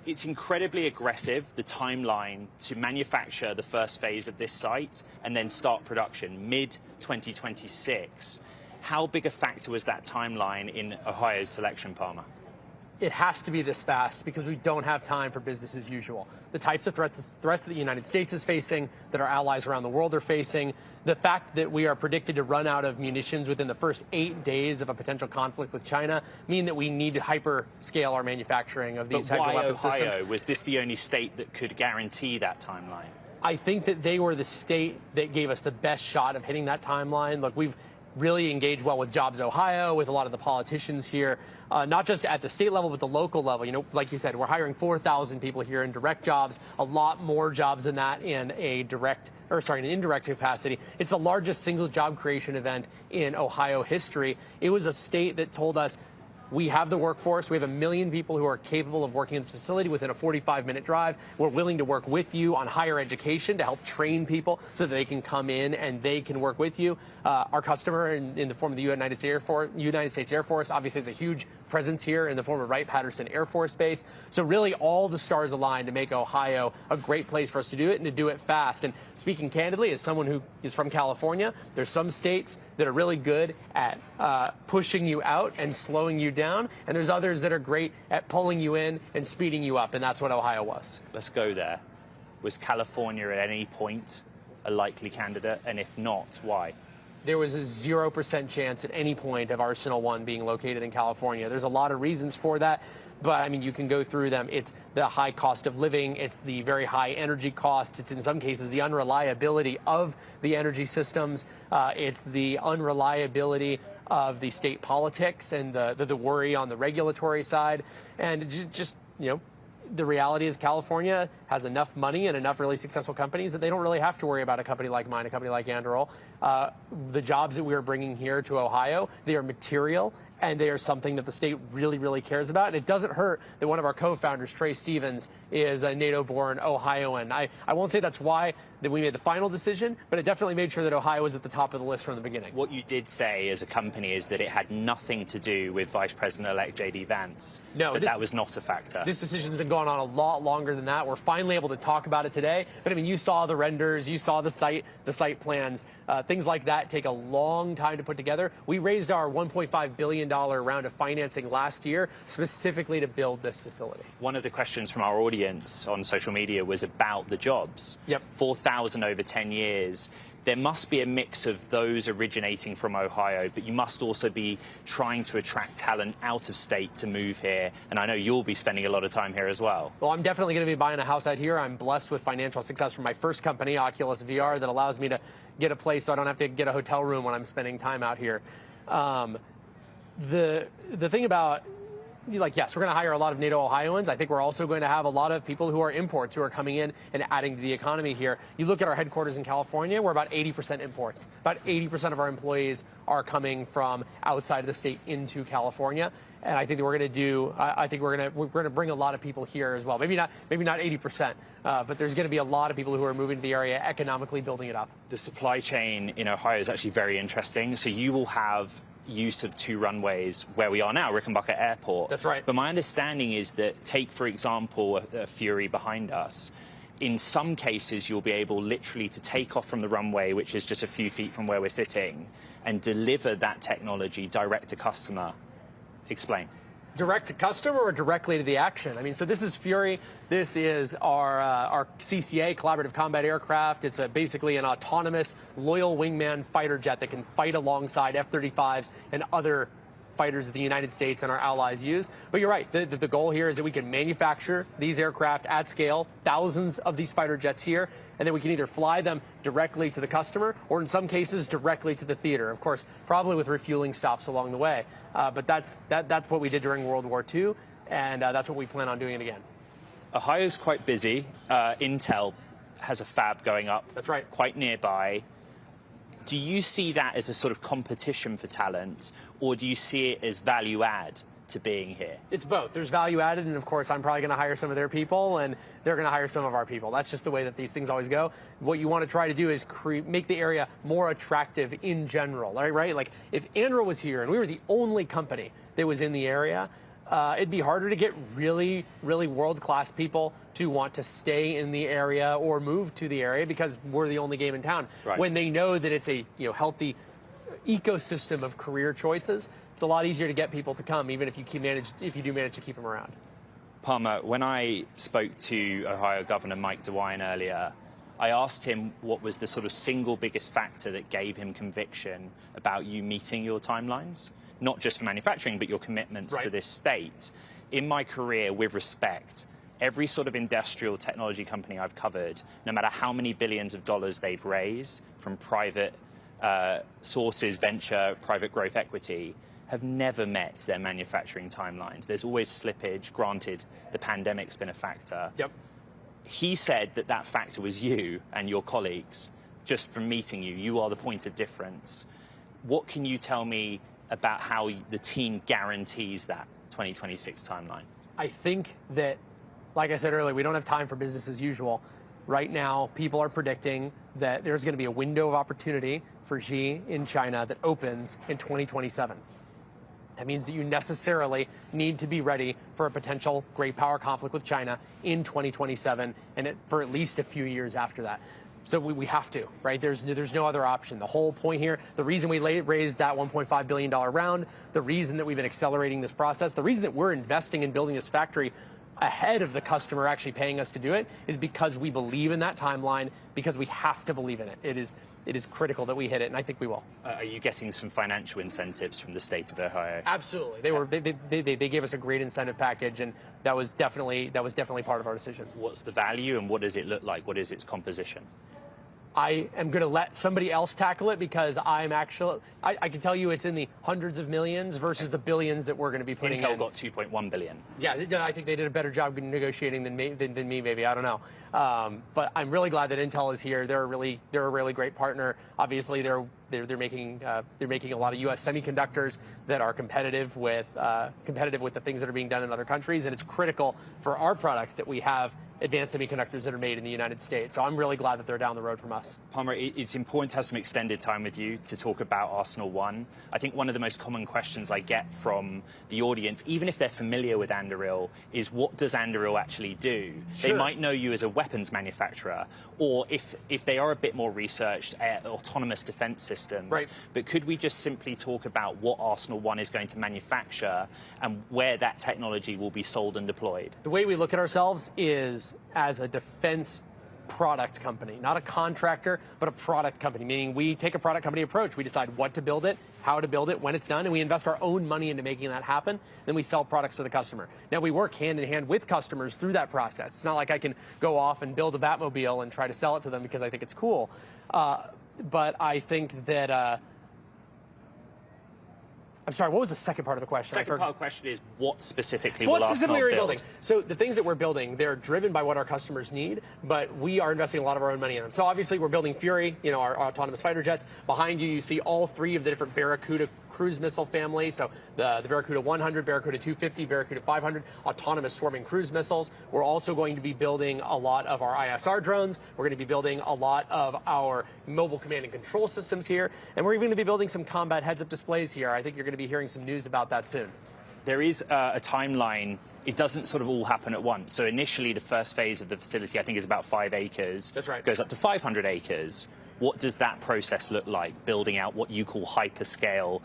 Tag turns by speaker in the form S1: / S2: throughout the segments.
S1: it's incredibly aggressive, the timeline to manufacture the first phase of this site and then start production mid-2026. How big a factor was that timeline in Ohio's selection, Palmer?
S2: It has to be this fast because we don't have time for business as usual. The types of threats that the United States is facing, that our allies around the world are facing, the fact that we are predicted to run out of munitions within the first 8 days of a potential conflict with China mean that we need to hyper-scale our manufacturing of these types of weapon systems.
S1: But why Ohio? Was this the only state that could guarantee that timeline?
S2: I think that they were the state that gave us the best shot of hitting that timeline. Look, we've really engaged well with Jobs Ohio, with a lot of the politicians here, not just at the state level, but the local level. You know, like you said, we're hiring 4,000 people here in direct jobs, a lot more jobs than that in an indirect capacity. It's the largest single job creation event in Ohio history. It was a state that told us, we have the workforce. We have 1 million people who are capable of working in this facility within a 45-minute drive. We're willing to work with you on higher education to help train people so that they can come in and they can work with you. Our customer in the form of the United States Air Force obviously has a huge presence here in the form of Wright-Patterson Air Force Base. So really all the stars align to make Ohio a great place for us to do it and to do it fast. And speaking candidly, as someone who is from California, there's some states that are really good at pushing you out and slowing you down, and there's others that are great at pulling you in and speeding you up, and that's what Ohio was.
S1: Let's go there. Was California at any point a likely candidate, and if not, why?
S2: There was a 0% chance at any point of Arsenal 1 being located in California. There's a lot of reasons for that, but I mean, you can go through them. It's the high cost of living. It's the very high energy costs. It's in some cases the unreliability of the energy systems. It's the unreliability of the state politics and the worry on the regulatory side. And just, you know, the reality is California has enough money and enough really successful companies that they don't really have to worry about a company like mine, a company like Anduril. The jobs that we are bringing here to Ohio, they are material, and they are something that the state really, really cares about. And it doesn't hurt that one of our co-founders, Trey Stevens, is a NATO-born Ohioan. I won't say that's why that we made the final decision, but it definitely made sure that Ohio was at the top of the list from the beginning.
S1: What you did say as a company is that it had nothing to do with Vice President-elect J.D. Vance.
S2: No,
S1: that was not a factor.
S2: This decision's been going on a lot longer than that. We're finally able to talk about it today. But I mean, you saw the renders, you saw the site plans. Things like that take a long time to put together. We raised our $1.5 billion round of financing last year specifically to build this facility.
S1: One of the questions from our audience on social media was about the jobs.
S2: Yep.
S1: 4,000 over 10 years. There must be a mix of those originating from Ohio, but you must also be trying to attract talent out of state to move here. And I know you'll be spending a lot of time here as well.
S2: Well, I'm definitely going to be buying a house out here. I'm blessed with financial success from my first company, Oculus VR, that allows me to get a place so I don't have to get a hotel room when I'm spending time out here. The thing about, like, yes, we're going to hire a lot of NATO Ohioans. I think we're also going to have a lot of people who are imports who are coming in and adding to the economy here. You look at our headquarters in California, we're about 80% imports. About 80% of our employees are coming from outside of the state into California. And I think that we're going to do, I think we're going to bring a lot of people here as well. Maybe not 80%, but there's going to be a lot of people who are moving to the area, economically building it up.
S1: The supply chain in Ohio is actually very interesting. So you will have use of 2 runways where we are now, Rickenbacker Airport.
S2: That's right.
S1: But my understanding is that, take, for example, a Fury behind us. In some cases, you'll be able literally to take off from the runway, which is just a few feet from where we're sitting, and deliver that technology direct to customer. Explain.
S2: Direct to customer or directly to the action? I mean, so this is Fury. This is our CCA, Collaborative Combat Aircraft. It's basically an autonomous, loyal wingman fighter jet that can fight alongside F-35s and other fighters that the United States and our allies use. But you're right, the goal here is that we can manufacture these aircraft at scale, thousands of these fighter jets here, and then we can either fly them directly to the customer or in some cases directly to the theater. Of course, probably with refueling stops along the way. But that's what we did during World War II, and that's what we plan on doing it again.
S1: Ohio's quite busy. Intel has a fab going up.
S2: That's right.
S1: Quite nearby. Do you see that as a sort of competition for talent, or do you see it as value add to being here?
S2: It's both. There's value added, and of course, I'm probably going to hire some of their people, and they're going to hire some of our people. That's just the way that these things always go. What you want to try to do is make the area more attractive in general, right? Like, if Anduril was here and we were the only company that was in the area, it'd be harder to get really, really world-class people to want to stay in the area or move to the area because we're the only game in town.
S1: Right.
S2: When they know that it's a healthy ecosystem of career choices, it's a lot easier to get people to come, even if you do manage to keep them around.
S1: Palmer, when I spoke to Ohio Governor Mike DeWine earlier, I asked him what was the sort of single biggest factor that gave him conviction about you meeting your timelines, not just for manufacturing, but your commitments to this state. In my career, with respect, every sort of industrial technology company I've covered, no matter how many billions of dollars they've raised from private sources, venture, private growth equity, have never met their manufacturing timelines. There's always slippage. Granted, the pandemic's been a factor.
S2: Yep.
S1: He said that that factor was you and your colleagues. Just from meeting you, you are the point of difference. What can you tell me about how the team guarantees that 2026 timeline?
S2: I think that, like I said earlier, we don't have time for business as usual. Right now, people are predicting that there's going to be a window of opportunity for Xi in China that opens in 2027. That means that you necessarily need to be ready for a potential great power conflict with China in 2027 and for at least a few years after that. So we have to, right? There's no other option. The whole point here, the reason we raised that $1.5 billion round, the reason that we've been accelerating this process, the reason that we're investing in building this factory ahead of the customer actually paying us to do it is because we believe in that timeline, because we have to believe in it. It is critical that we hit it, and I think we will.
S1: Are you getting some financial incentives from the state of Ohio?
S2: Absolutely. They gave us a great incentive package, and that was definitely part of our decision.
S1: What's the value, and what does it look like? What is its composition?
S2: I am going to let somebody else tackle it because I can tell you it's in the hundreds of millions versus the billions that we're going to be putting in.
S1: Intel got 2.1 billion.
S2: Yeah, I think they did a better job negotiating than me, maybe. I don't know. But I'm really glad that Intel is here. They're a really great partner. Obviously, they're making a lot of U.S. semiconductors that are competitive with the things that are being done in other countries, and it's critical for our products that we have advanced semiconductors that are made in the United States. So I'm really glad that they're down the road from us.
S1: Palmer, it's important to have some extended time with you to talk about Arsenal One. I think one of the most common questions I get from the audience, even if they're familiar with Anduril, is what does Anduril actually do?
S2: Sure.
S1: They might know you as a weapons manufacturer, or if they are a bit more researched, autonomous defense systems.
S2: Right.
S1: But could we just simply talk about what Arsenal One is going to manufacture and where that technology will be sold and deployed?
S2: The way we look at ourselves is as a defense product company, not a contractor, but a product company, meaning we take a product company approach. We decide what to build it, how to build it, when it's done, and we invest our own money into making that happen. Then we sell products to the customer. Now, we work hand in hand with customers through that process. It's not like I can go off and build a Batmobile and try to sell it to them because I think it's cool. But I think that... I'm sorry, what was the second part of the question?
S1: Second part of the question is what specifically will Arsenal
S2: are we
S1: build?
S2: building? So the things that we're building, they're driven by what our customers need, but we are investing a lot of our own money in them. So obviously we're building Fury, our autonomous fighter jets. Behind you, you see all three of the different Barracuda cruise missile family. So the Barracuda 100, Barracuda 250, Barracuda 500, autonomous swarming cruise missiles. We're also going to be building a lot of our ISR drones. We're going to be building a lot of our mobile command and control systems here. And we're even going to be building some combat heads-up displays here. I think you're going to be hearing some news about that soon.
S1: There is a timeline. It doesn't sort of all happen at once. So initially, the first phase of the facility, I think, is about 5 acres.
S2: That's right.
S1: Goes up to 500 acres. What does that process look like, building out what you call hyperscale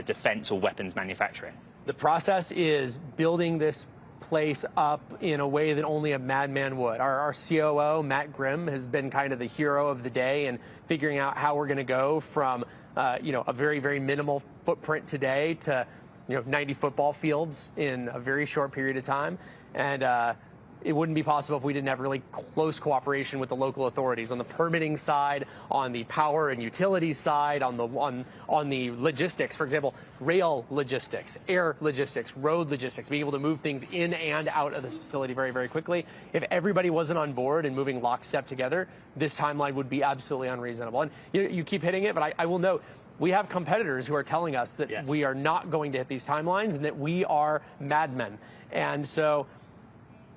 S1: defense or weapons manufacturing?
S2: The process is building this place up in a way that only a madman would. Our COO, Matt Grimm, has been kind of the hero of the day in figuring out how we're going to go from a very, very minimal footprint today to 90 football fields in a very short period of time. And it wouldn't be possible if we didn't have really close cooperation with the local authorities on the permitting side, on the power and utilities side, on the logistics. For example, rail logistics, air logistics, road logistics, being able to move things in and out of this facility very, very quickly. If everybody wasn't on board and moving lockstep together, this timeline would be absolutely unreasonable. And you keep hitting it, but I will note, we have competitors who are telling us that
S1: yes,
S2: we are not going to hit these timelines and that we are madmen. And so,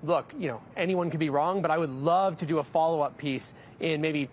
S2: look, anyone could be wrong, but I would love to do a follow-up piece in maybe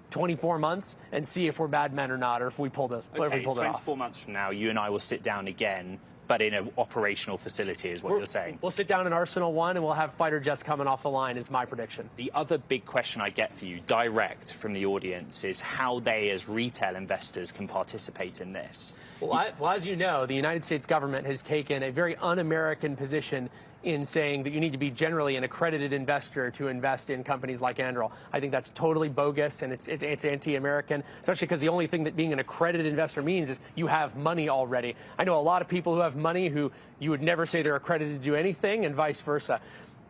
S2: 24 months and see if we're bad men or not, or if we pull this.
S1: Okay,
S2: if we pull it off.
S1: 24 months from now, you and I will sit down again, but in an operational facility is what you're saying.
S2: We'll sit down in Arsenal 1 and we'll have fighter jets coming off the line is my prediction.
S1: The other big question I get for you, direct from the audience, is how they as retail investors can participate in this.
S2: Well, as you know, the United States government has taken a very un-American position in saying that you need to be generally an accredited investor to invest in companies like Anduril. I think that's totally bogus and it's anti-American, especially because the only thing that being an accredited investor means is you have money already. I know a lot of people who have money who you would never say they're accredited to do anything and vice versa.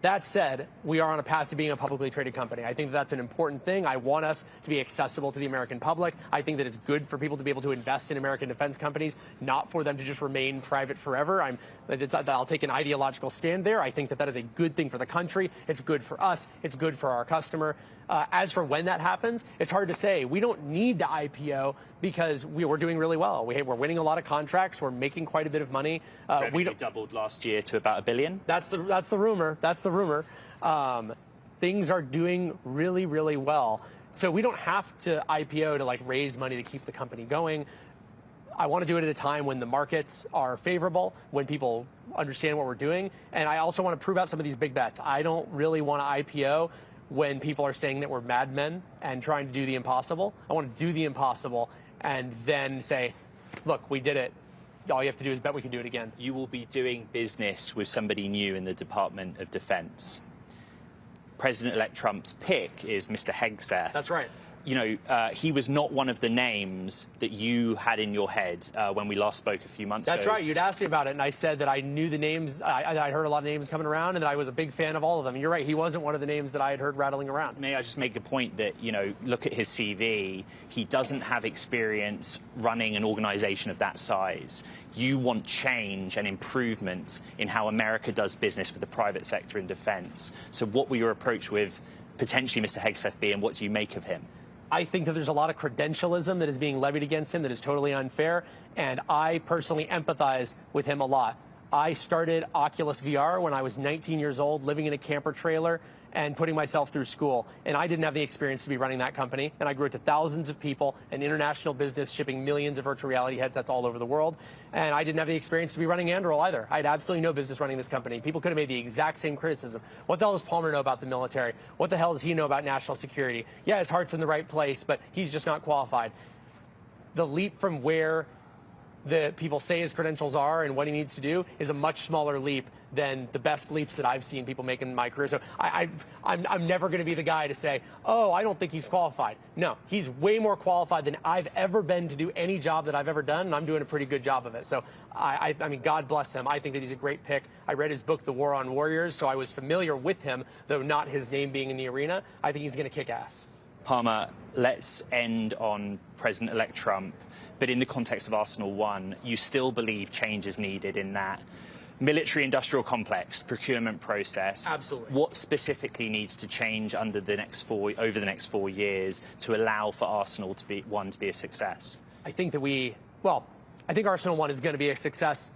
S2: That said, we are on a path to being a publicly traded company. I think that's an important thing. I want us to be accessible to the American public. I think that it's good for people to be able to invest in American defense companies, not for them to just remain private forever. I'll take an ideological stand there. I think that that is a good thing for the country. It's good for us. It's good for our customer. As for when that happens, it's hard to say. We don't need to IPO because we're doing really well. We're winning a lot of contracts. We're making quite a bit of money.
S1: We doubled last year to about $1 billion.
S2: That's the rumor. That's the rumor. Things are doing really, really well. So we don't have to IPO to raise money to keep the company going. I want to do it at a time when the markets are favorable, when people understand what we're doing, and I also want to prove out some of these big bets. I don't really want to IPO when people are saying that we're madmen and trying to do the impossible. I want to do the impossible and then say, look, we did it. All you have to do is bet we can do it again.
S1: You will be doing business with somebody new in the Department of Defense. President-elect Trump's pick is Mr. Hegseth.
S2: That's right.
S1: You know, he was not one of the names that you had in your head when we last spoke a few months ago.
S2: That's right. You'd asked me about it, and I said that I knew the names. I heard a lot of names coming around, and that I was a big fan of all of them. And you're right. He wasn't one of the names that I had heard rattling around.
S1: May I just make a point that, you know, look at his CV. He doesn't have experience running an organization of that size. You want change and improvement in how America does business with the private sector in defense. So what will your approach with potentially Mr. Hegseth be, and what do you make of him?
S2: I think that there's a lot of credentialism that is being levied against him that is totally unfair, and I personally empathize with him a lot. I started Oculus VR when I was 19 years old, living in a camper trailer and putting myself through school. And I didn't have the experience to be running that company. And I grew it to thousands of people, an international business shipping millions of virtual reality headsets all over the world. And I didn't have the experience to be running Anduril either. I had absolutely no business running this company. People could have made the exact same criticism. What the hell does Palmer know about the military? What the hell does he know about national security? Yeah, his heart's in the right place, but he's just not qualified. The leap from where the people say his credentials are and what he needs to do is a much smaller leap than the best leaps that I've seen people make in my career. So I'm never going to be the guy to say, oh, I don't think he's qualified. No, he's way more qualified than I've ever been to do any job that I've ever done, and I'm doing a pretty good job of it. So I mean, God bless him. I think that he's a great pick. I read his book, The War on Warriors, so I was familiar with him, though not his name being in the arena. I think he's going to kick ass.
S1: Palmer, let's end on President-elect Trump, but in the context of Arsenal 1, you still believe change is needed in that military-industrial complex procurement process.
S2: Absolutely.
S1: What specifically needs to change over the next 4 years to allow for Arsenal to be a success?
S2: I think that I think Arsenal 1 is going to be a success.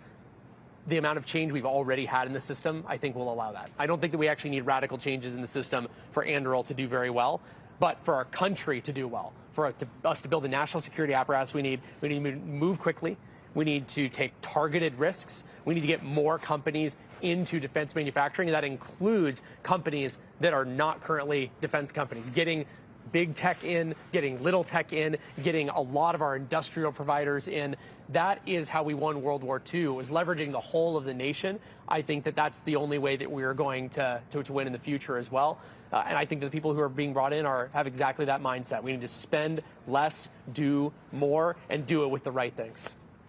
S2: The amount of change we've already had in the system, I think, will allow that. I don't think that we actually need radical changes in the system for Anduril to do very well. But for our country to do well, for us to build the national security apparatus we need to move quickly. We need to take targeted risks. We need to get more companies into defense manufacturing. And that includes companies that are not currently defense companies, getting big tech in, getting little tech in, getting a lot of our industrial providers in. That is how we won World War II, was leveraging the whole of the nation. I think that that's the only way that we're going to win in the future as well. And I think that the people who are being brought in have exactly that mindset. We need to spend less, do more, and do it with the right things.